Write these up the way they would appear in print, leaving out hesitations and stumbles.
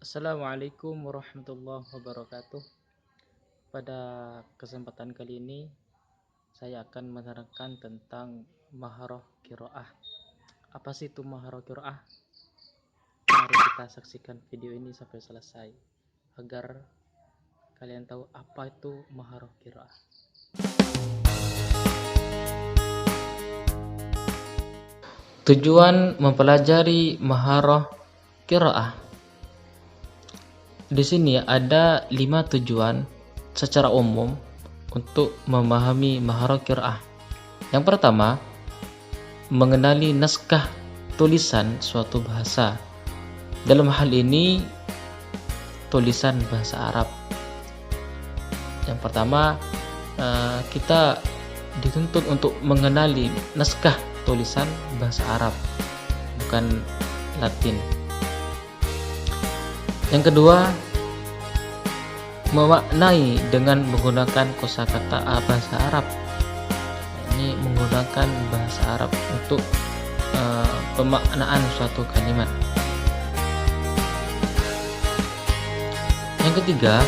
Assalamualaikum warahmatullahi wabarakatuh. Pada kesempatan kali ini, saya akan menerangkan tentang maharoh qiraah. Apa sih itu maharoh qiraah? Mari kita saksikan video ini sampai selesai agar kalian tahu apa itu maharoh qiraah. Tujuan mempelajari maharoh qiraah. Di sini ada 5 tujuan secara umum untuk memahami maharoh qiraah. Yang pertama, mengenali naskah tulisan suatu bahasa. Dalam hal ini, tulisan bahasa Arab. Yang pertama, kita dituntut untuk mengenali naskah tulisan bahasa Arab, bukan Latin. Yang kedua, memaknai dengan menggunakan kosakata bahasa Arab. Ini menggunakan bahasa Arab untuk pemaknaan suatu kalimat. Yang ketiga,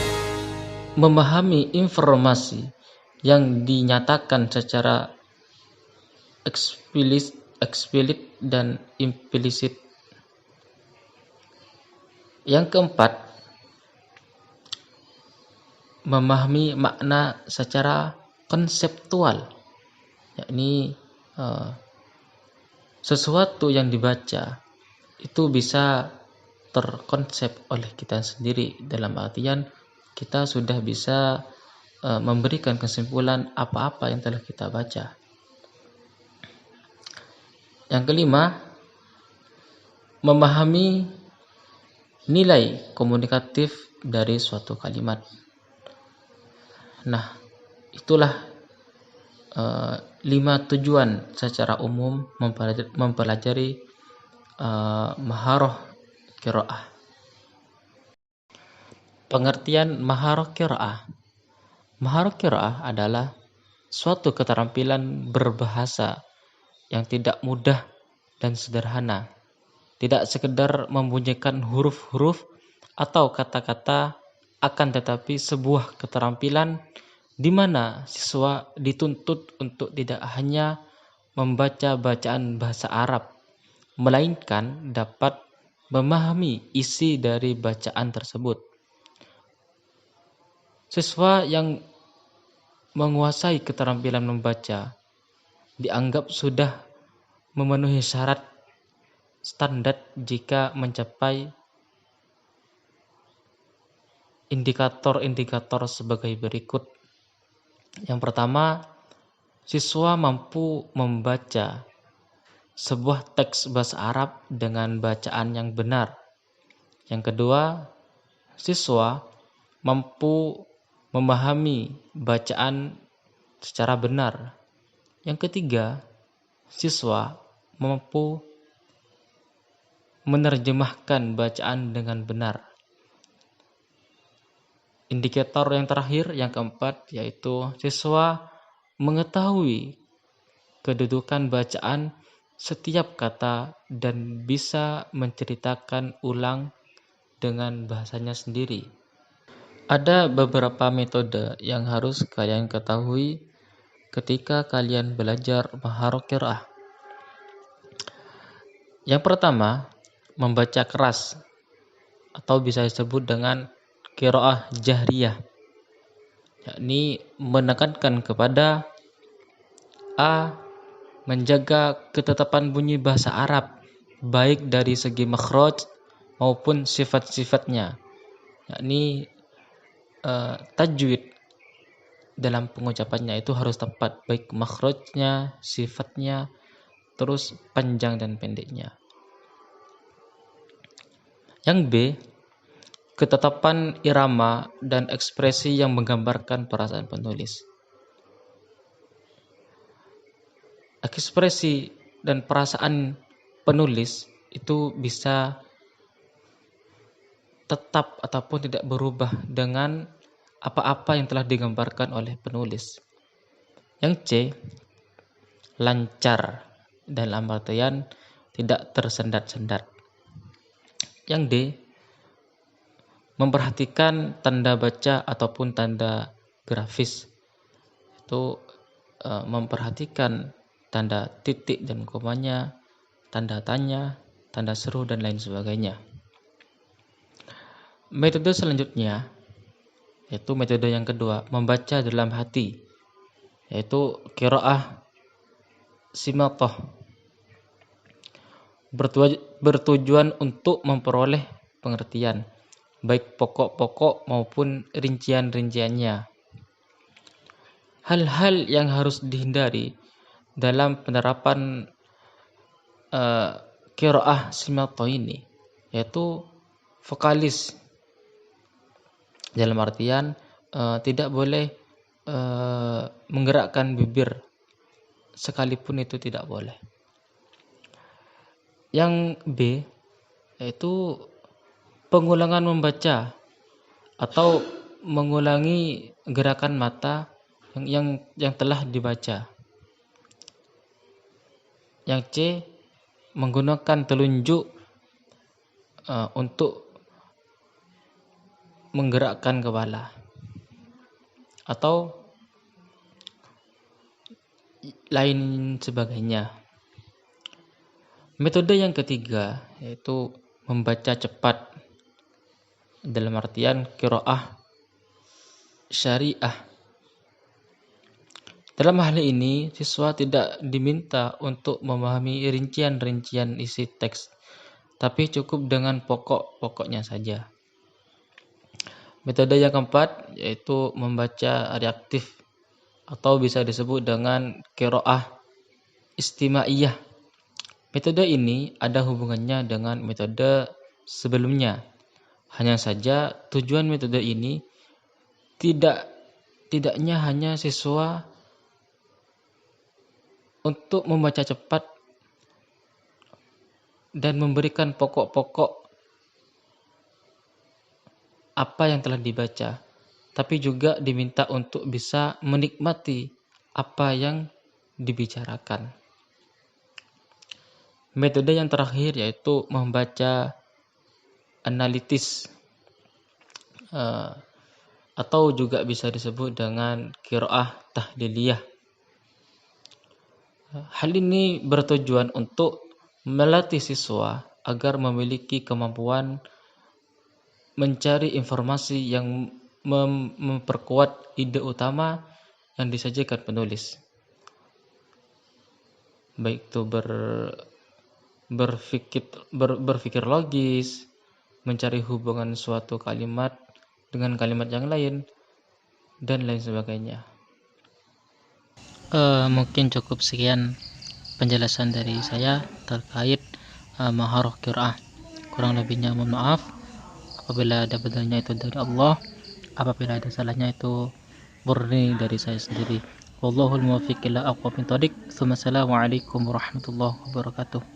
memahami informasi yang dinyatakan secara eksplisit dan implisit. Yang keempat, memahami makna secara konseptual, yakni sesuatu yang dibaca itu bisa terkonsep oleh kita sendiri, dalam artian kita sudah bisa memberikan kesimpulan apa-apa yang telah kita baca. Yang kelima, memahami nilai komunikatif dari suatu kalimat. Nah, itulah 5 tujuan secara umum mempelajari maharoh qiraah. Pengertian maharoh qiraah. Maharoh qiraah adalah suatu keterampilan berbahasa yang tidak mudah dan sederhana. Tidak sekedar membunyikan huruf-huruf atau kata-kata, akan tetapi sebuah keterampilan di mana siswa dituntut untuk tidak hanya membaca bacaan bahasa Arab, melainkan dapat memahami isi dari bacaan tersebut. Siswa yang menguasai keterampilan membaca dianggap sudah memenuhi syarat standar jika mencapai indikator-indikator sebagai berikut. Yang pertama, siswa mampu membaca sebuah teks bahasa Arab dengan bacaan yang benar. Yang kedua, siswa mampu memahami bacaan secara benar. Yang ketiga, siswa mampu menerjemahkan bacaan dengan benar. Indikator yang terakhir, yang keempat, yaitu siswa mengetahui kedudukan bacaan setiap kata dan bisa menceritakan ulang dengan bahasanya sendiri. Ada beberapa metode yang harus kalian ketahui ketika kalian belajar maharoh qiraah. Yang pertama, membaca keras atau bisa disebut dengan qiraah jahriyah, yakni menekankan kepada a. menjaga ketetapan bunyi bahasa Arab baik dari segi makhraj maupun sifat-sifatnya, yakni tajwid dalam pengucapannya itu harus tepat, baik makhrajnya, sifatnya, terus panjang dan pendeknya. Yang B, ketetapan irama dan ekspresi yang menggambarkan perasaan penulis. Ekspresi dan perasaan penulis itu bisa tetap ataupun tidak berubah dengan apa-apa yang telah digambarkan oleh penulis. Yang C, lancar dalam artian tidak tersendat-sendat. Yang D, memperhatikan tanda baca ataupun tanda grafis. Itu memperhatikan tanda titik dan komanya, tanda tanya, tanda seru, dan lain sebagainya. Metode selanjutnya, yaitu metode yang kedua, membaca dalam hati, yaitu qiraah simatah, bertujuan untuk memperoleh pengertian, baik pokok-pokok maupun rincian-rinciannya. Hal-hal yang harus dihindari dalam penerapan qiraah simatah ini, yaitu vokalis, dalam artian tidak boleh menggerakkan bibir sekalipun, itu tidak boleh. Yang B, yaitu pengulangan membaca atau mengulangi gerakan mata yang telah dibaca. Yang C, menggunakan telunjuk untuk menggerakkan kepala atau lain sebagainya. Metode yang ketiga, yaitu membaca cepat, dalam artian qiraah syariah. Dalam hal ini, siswa tidak diminta untuk memahami rincian-rincian isi teks, tapi cukup dengan pokok-pokoknya saja. Metode yang keempat, yaitu membaca reaktif atau bisa disebut dengan qiraah istimaiyah. Metode ini ada hubungannya dengan metode sebelumnya. Hanya saja tujuan metode ini tidaknya hanya siswa untuk membaca cepat dan memberikan pokok-pokok apa yang telah dibaca, tapi juga diminta untuk bisa menikmati apa yang dibicarakan. Metode yang terakhir, yaitu membaca analitis atau juga bisa disebut dengan qiraah tahliliyah. Hal ini bertujuan untuk melatih siswa agar memiliki kemampuan mencari informasi yang memperkuat ide utama yang disajikan penulis, baik itu berpikir logis, mencari hubungan suatu kalimat dengan kalimat yang lain, dan lain sebagainya. Mungkin cukup sekian penjelasan dari saya terkait maharah qiraah. Kurang lebihnya mohon maaf. Apabila ada benarnya itu dari Allah, apabila ada salahnya itu murni dari saya sendiri. Wallahul muwaffiq ila aqwamit thoriq. Assalamualaikum warahmatullahi wabarakatuh.